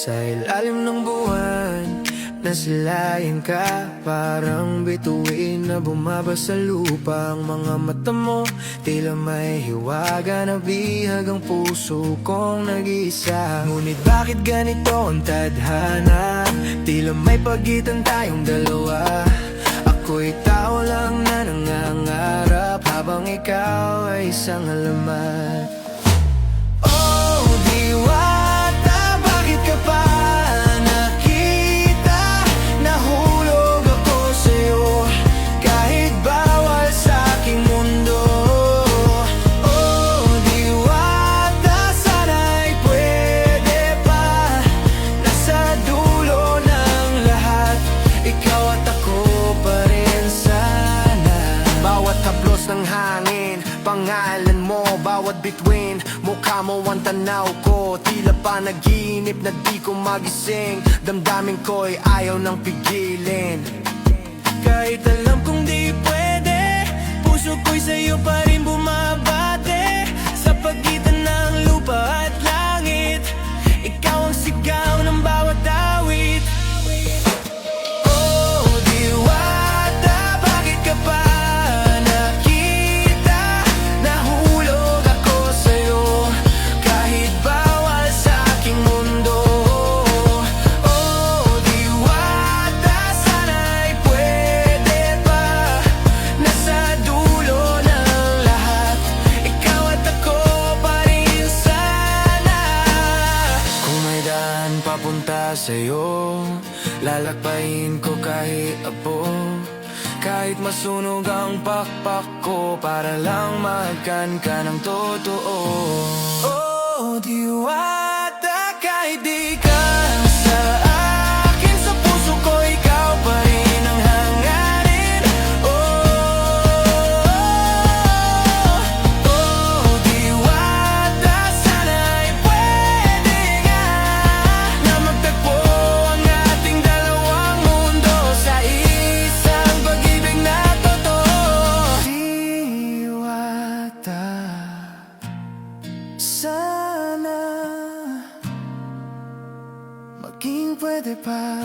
Sa ilalim ng buwan, nasilayan ka. Parang bituin na bumaba sa lupa. Ang mga mata mo, tila may hiwaga na bihag ang puso kong nag-iisa. Ngunit bakit ganito ang tadhana? Tila may pagitan tayong dalawa. Ako'y tao lang na nangangarap, habang ikaw ay isang alamat. Oh, diwata, bakit ka pa nakita? Nahulog ako sa'yo, kahit bawal sa aking mundo. Oh, diwata, sana'y pwede pa. Nasa dulo ng lahat, ikaw at ako pa rin sana. Bawat haplos ng hangin, pangalan mo, bawat bituin, mukha mo ang tanaw ko. Tila panaginip na di ko magising. Damdamin ko'y ayaw nang pigilin. Kahit alam kong di pwede, puso ko'y sa'yo pa rin bumabate. Sa pagitan ng lupa at langit, ikaw ang sigaw ng bawat awit. Oh, diwata, bakit ka pa nakita? Nahulog ako sa'yo, kahit bawal sa aking mundo. Oh, diwata, sana'y pwede pa. Nasa dulo ng lahat, ikaw at ako pa rin sana. Kung may daan papunta sa'yo, lalakbayin ko kahit apo. Kahit masunog ang pakpak ko, para lang magkan ka ng totoo. Oh, diwata, kahit di ka sa akin, sa puso ko ikaw pa rin ang hangarin. Oh, diwata, sana'y pwede nga na magtagpo ang ating dalawang mundo sa isang pag-ibig na totoo. Diwata, sana maging pwede pa.